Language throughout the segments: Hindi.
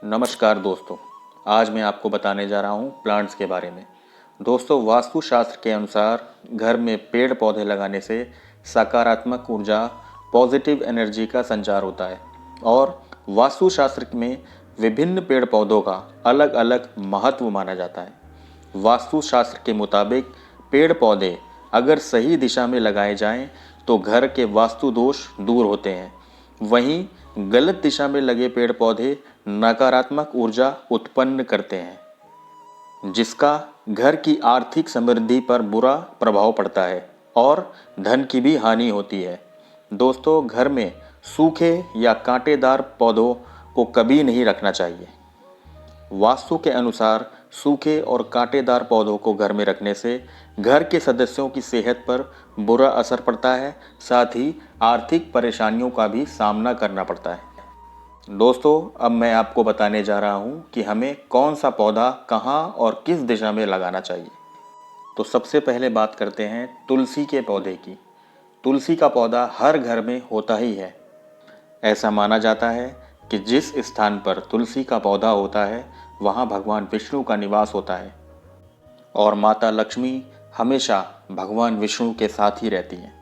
नमस्कार दोस्तों। आज मैं आपको बताने जा रहा हूँ प्लांट्स के बारे में। दोस्तों, वास्तुशास्त्र के अनुसार घर में पेड़ पौधे लगाने से सकारात्मक ऊर्जा, पॉजिटिव एनर्जी का संचार होता है और वास्तुशास्त्र में विभिन्न पेड़ पौधों का अलग अलग महत्व माना जाता है। वास्तुशास्त्र के मुताबिक पेड़ पौधे अगर सही दिशा में लगाए जाएं तो घर के वास्तु दोष दूर होते हैं। वहीं गलत दिशा में लगे पेड़ पौधे नकारात्मक ऊर्जा उत्पन्न करते हैं, जिसका घर की आर्थिक समृद्धि पर बुरा प्रभाव पड़ता है और धन की भी हानि होती है। दोस्तों, घर में सूखे या कांटेदार पौधों को कभी नहीं रखना चाहिए। वास्तु के अनुसार सूखे और कांटेदार पौधों को घर में रखने से घर के सदस्यों की सेहत पर बुरा असर पड़ता है, साथ ही आर्थिक परेशानियों का भी सामना करना पड़ता है। दोस्तों, अब मैं आपको बताने जा रहा हूँ कि हमें कौन सा पौधा कहाँ और किस दिशा में लगाना चाहिए। तो सबसे पहले बात करते हैं तुलसी के पौधे की। तुलसी का पौधा हर घर में होता ही है। ऐसा माना जाता है कि जिस स्थान पर तुलसी का पौधा होता है वहाँ भगवान विष्णु का निवास होता है और माता लक्ष्मी हमेशा भगवान विष्णु के साथ ही रहती हैं।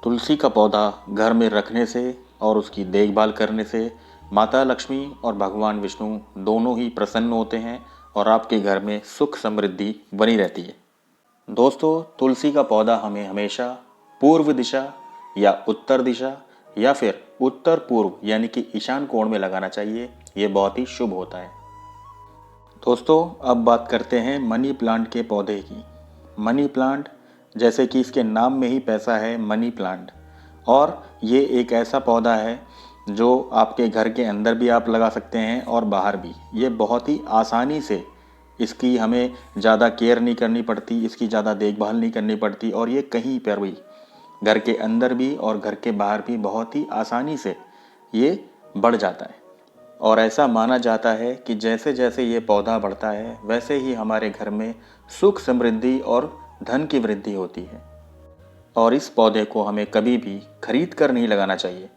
तुलसी का पौधा घर में रखने से और उसकी देखभाल करने से माता लक्ष्मी और भगवान विष्णु दोनों ही प्रसन्न होते हैं और आपके घर में सुख समृद्धि बनी रहती है। दोस्तों, तुलसी का पौधा हमें हमेशा पूर्व दिशा या उत्तर दिशा या फिर उत्तर पूर्व यानी कि ईशान कोण में लगाना चाहिए। ये बहुत ही शुभ होता है। दोस्तों, अब बात करते हैं मनी प्लांट के पौधे की। मनी प्लांट, जैसे कि इसके नाम में ही पैसा है, मनी प्लांट, और ये एक ऐसा पौधा है जो आपके घर के अंदर भी आप लगा सकते हैं और बाहर भी। ये बहुत ही आसानी से, इसकी हमें ज़्यादा केयर नहीं करनी पड़ती, इसकी ज़्यादा देखभाल नहीं करनी पड़ती और ये कहीं पर भी, घर के अंदर भी और घर के बाहर भी बहुत ही आसानी से ये बढ़ जाता है। और ऐसा माना जाता है कि जैसे जैसे ये पौधा बढ़ता है वैसे ही हमारे घर में सुख समृद्धि और धन की वृद्धि होती है। और इस पौधे को हमें कभी भी खरीद कर नहीं लगाना चाहिए।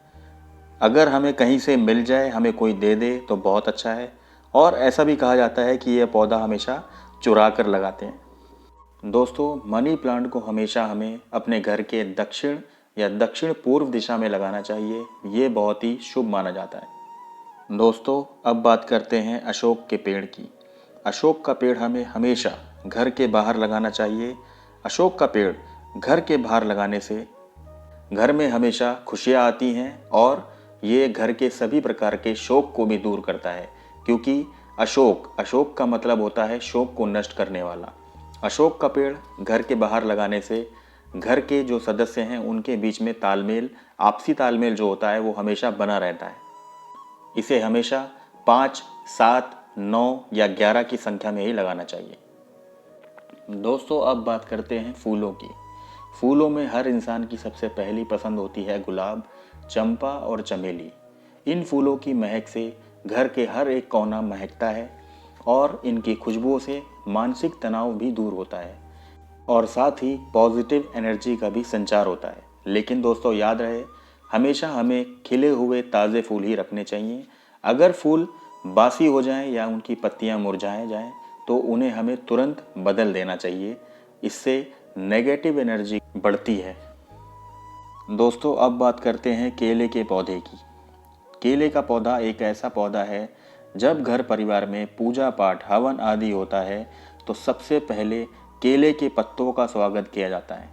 अगर हमें कहीं से मिल जाए, हमें कोई दे दे तो बहुत अच्छा है। और ऐसा भी कहा जाता है कि यह पौधा हमेशा चुरा कर लगाते हैं। दोस्तों, मनी प्लांट को हमेशा हमें अपने घर के दक्षिण या दक्षिण पूर्व दिशा में लगाना चाहिए। ये बहुत ही शुभ माना जाता है। दोस्तों, अब बात करते हैं अशोक के पेड़ की। अशोक का पेड़ हमें हमेशा घर के बाहर लगाना चाहिए। अशोक का पेड़ घर के बाहर लगाने से घर में हमेशा खुशियाँ आती हैं और ये घर के सभी प्रकार के शोक को भी दूर करता है, क्योंकि अशोक का मतलब होता है शोक को नष्ट करने वाला। अशोक का पेड़ घर के बाहर लगाने से घर के जो सदस्य हैं उनके बीच में तालमेल, आपसी तालमेल जो होता है वो हमेशा बना रहता है। इसे हमेशा 5, 7, 9 या 11 की संख्या में ही लगाना चाहिए। दोस्तों, अब बात करते हैं फूलों की। फूलों में हर इंसान की सबसे पहली पसंद होती है गुलाब, चंपा और चमेली। इन फूलों की महक से घर के हर एक कोना महकता है और इनकी खुशबुओं से मानसिक तनाव भी दूर होता है और साथ ही पॉजिटिव एनर्जी का भी संचार होता है। लेकिन दोस्तों, याद रहे, हमेशा हमें खिले हुए ताज़े फूल ही रखने चाहिए। अगर फूल बासी हो जाएं या उनकी पत्तियां मुरझाए जाएं तो उन्हें हमें तुरंत बदल देना चाहिए। इससे नेगेटिव एनर्जी बढ़ती है। दोस्तों, अब बात करते हैं केले के पौधे की। केले का पौधा एक ऐसा पौधा है, जब घर परिवार में पूजा पाठ, हवन आदि होता है तो सबसे पहले केले के पत्तों का स्वागत किया जाता है,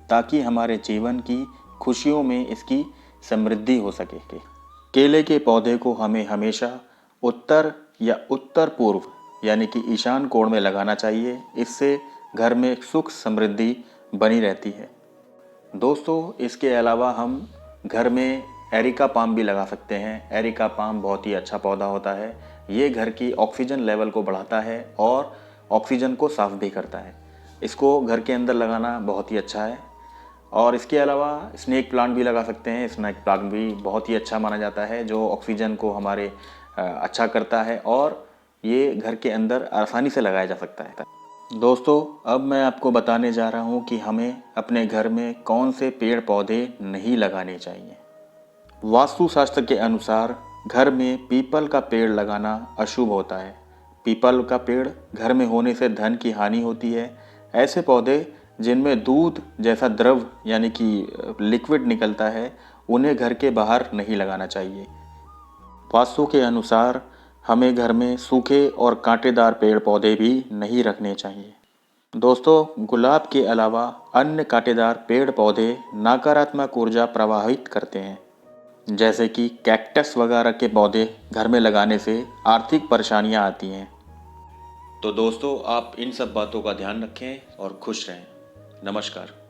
ताकि हमारे जीवन की खुशियों में इसकी समृद्धि हो सके। केले के पौधे को हमें हमेशा उत्तर या उत्तर पूर्व यानी कि ईशान कोण में लगाना चाहिए। इससे घर में सुख समृद्धि बनी रहती है। दोस्तों, इसके अलावा हम घर में एरिका पाम भी लगा सकते हैं। एरिका पाम बहुत ही अच्छा पौधा होता है। ये घर की ऑक्सीजन लेवल को बढ़ाता है और ऑक्सीजन को साफ भी करता है। इसको घर के अंदर लगाना बहुत ही अच्छा है। और इसके अलावा स्नेक प्लांट भी लगा सकते हैं। स्नेक प्लांट भी बहुत ही अच्छा माना जाता है, जो ऑक्सीजन को हमारे अच्छा करता है और ये घर के अंदर आसानी से लगाया जा सकता है। दोस्तों, अब मैं आपको बताने जा रहा हूँ कि हमें अपने घर में कौन से पेड़ पौधे नहीं लगाने चाहिए। वास्तुशास्त्र के अनुसार घर में पीपल का पेड़ लगाना अशुभ होता है। पीपल का पेड़ घर में होने से धन की हानि होती है। ऐसे पौधे जिनमें दूध जैसा द्रव यानी कि लिक्विड निकलता है, उन्हें घर के बाहर नहीं लगाना चाहिए। वास्तु के अनुसार हमें घर में सूखे और कांटेदार पेड़ पौधे भी नहीं रखने चाहिए। दोस्तों, गुलाब के अलावा अन्य कांटेदार पेड़ पौधे नकारात्मक ऊर्जा प्रवाहित करते हैं। जैसे कि कैक्टस वगैरह के पौधे घर में लगाने से आर्थिक परेशानियां आती हैं। तो दोस्तों, आप इन सब बातों का ध्यान रखें और खुश रहें। नमस्कार।